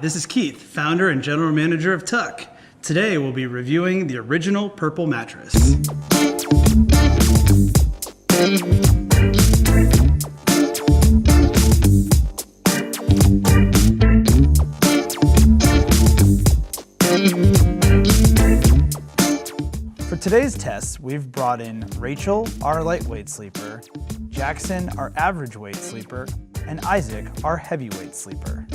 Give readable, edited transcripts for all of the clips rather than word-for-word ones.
This is Keith, founder and general manager of Tuck. Today we'll be reviewing the original Purple Mattress. For today's tests, we've brought in Rachel, our lightweight sleeper, Jackson, our average weight sleeper, and Isaac, our heavyweight sleeper.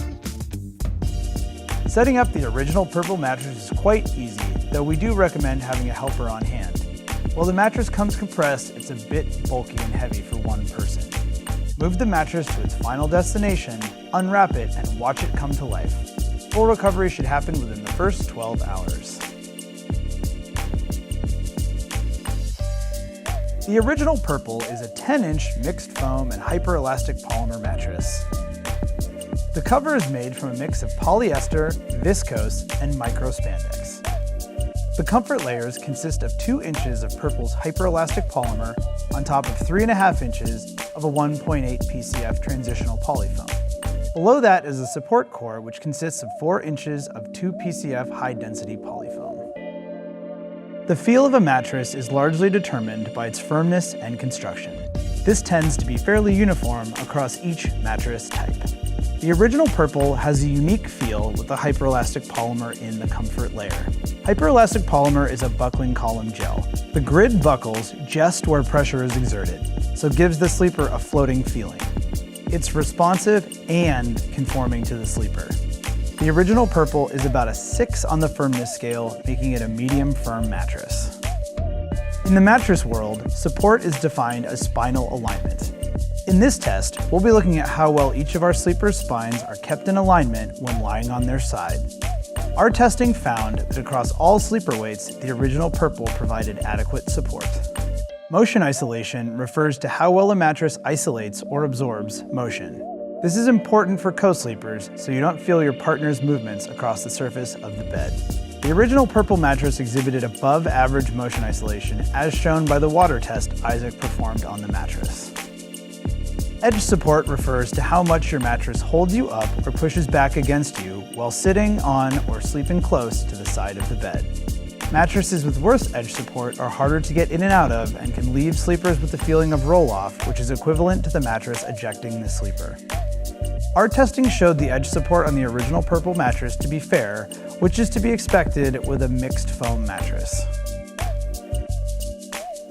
Setting up the original Purple mattress is quite easy, though we do recommend having a helper on hand. While the mattress comes compressed, it's a bit bulky and heavy for one person. Move the mattress to its final destination, unwrap it, and watch it come to life. Full recovery should happen within the first 12 hours. The original Purple is a 10-inch mixed foam and hyper-elastic polymer mattress. The cover is made from a mix of polyester, viscose, and microspandex. The comfort layers consist of 2 inches of Purple's hyper-elastic polymer on top of 3.5 inches of a 1.8 PCF transitional polyfoam. Below that is a support core which consists of 4 inches of 2 PCF high-density polyfoam. The feel of a mattress is largely determined by its firmness and construction. This tends to be fairly uniform across each mattress type. The original Purple has a unique feel with the hyperelastic polymer in the comfort layer. Hyperelastic polymer is a buckling column gel. The grid buckles just where pressure is exerted, so gives the sleeper a floating feeling. It's responsive and conforming to the sleeper. The original Purple is about a 6 on the firmness scale, making it a medium firm mattress. In the mattress world, support is defined as spinal alignment. In this test, we'll be looking at how well each of our sleepers' spines are kept in alignment when lying on their side. Our testing found that across all sleeper weights, the original Purple provided adequate support. Motion isolation refers to how well a mattress isolates or absorbs motion. This is important for co-sleepers so you don't feel your partner's movements across the surface of the bed. The original Purple mattress exhibited above average motion isolation as shown by the water test Isaac performed on the mattress. Edge support refers to how much your mattress holds you up or pushes back against you while sitting on or sleeping close to the side of the bed. Mattresses with worse edge support are harder to get in and out of and can leave sleepers with the feeling of roll-off, which is equivalent to the mattress ejecting the sleeper. Our testing showed the edge support on the original Purple mattress to be fair, which is to be expected with a mixed foam mattress.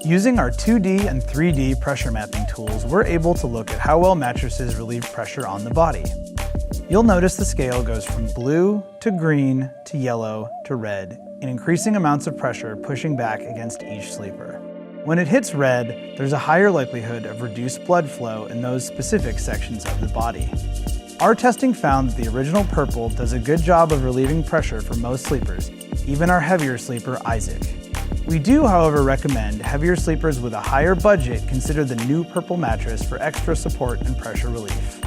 Using our 2D and 3D pressure mapping tools, we're able to look at how well mattresses relieve pressure on the body. You'll notice the scale goes from blue to green to yellow to red in increasing amounts of pressure pushing back against each sleeper. When it hits red, there's a higher likelihood of reduced blood flow in those specific sections of the body. Our testing found that the original Purple does a good job of relieving pressure for most sleepers, even our heavier sleeper, Isaac. We do, however, recommend heavier sleepers with a higher budget consider the new Purple mattress for extra support and pressure relief.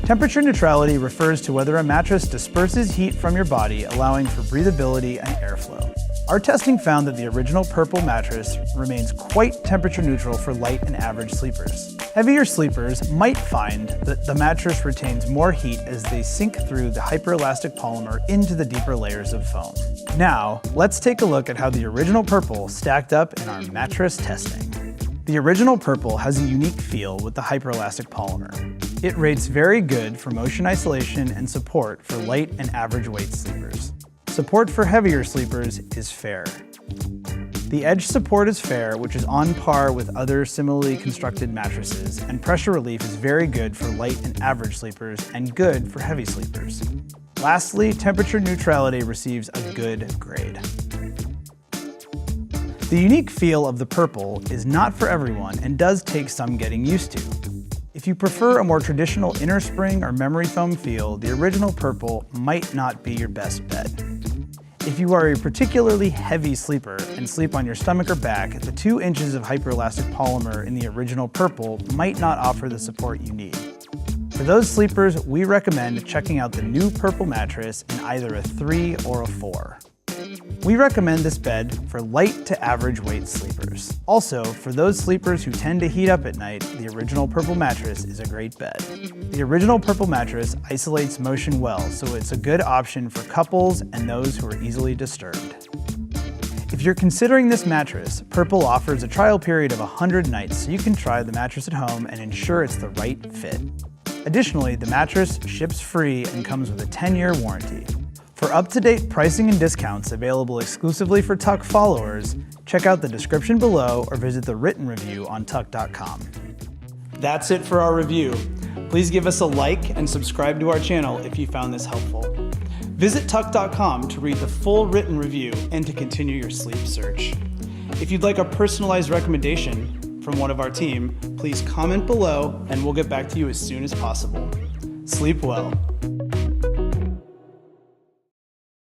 Temperature neutrality refers to whether a mattress disperses heat from your body, allowing for breathability and airflow. Our testing found that the original Purple mattress remains quite temperature neutral for light and average sleepers. Heavier sleepers might find that the mattress retains more heat as they sink through the hyperelastic polymer into the deeper layers of foam. Now, let's take a look at how the original Purple stacked up in our mattress testing. The original Purple has a unique feel with the hyperelastic polymer. It rates very good for motion isolation and support for light and average weight sleepers. Support for heavier sleepers is fair. The edge support is fair, which is on par with other similarly constructed mattresses, and pressure relief is very good for light and average sleepers and good for heavy sleepers. Lastly, temperature neutrality receives a good grade. The unique feel of the Purple is not for everyone and does take some getting used to. If you prefer a more traditional inner spring or memory foam feel, the original Purple might not be your best bet. If you are a particularly heavy sleeper and sleep on your stomach or back, the 2 inches of hyperelastic polymer in the original Purple might not offer the support you need. For those sleepers, we recommend checking out the new Purple mattress in either a 3 or a 4. We recommend this bed for light to average weight sleepers. Also, for those sleepers who tend to heat up at night, the original Purple mattress is a great bed. The original Purple mattress isolates motion well, so it's a good option for couples and those who are easily disturbed. If you're considering this mattress, Purple offers a trial period of 100 nights so you can try the mattress at home and ensure it's the right fit. Additionally, the mattress ships free and comes with a 10-year warranty. For up-to-date pricing and discounts available exclusively for Tuck followers, check out the description below or visit the written review on tuck.com. That's it for our review. Please give us a like and subscribe to our channel if you found this helpful. Visit tuck.com to read the full written review and to continue your sleep search. If you'd like a personalized recommendation from one of our team, please comment below and we'll get back to you as soon as possible. Sleep well.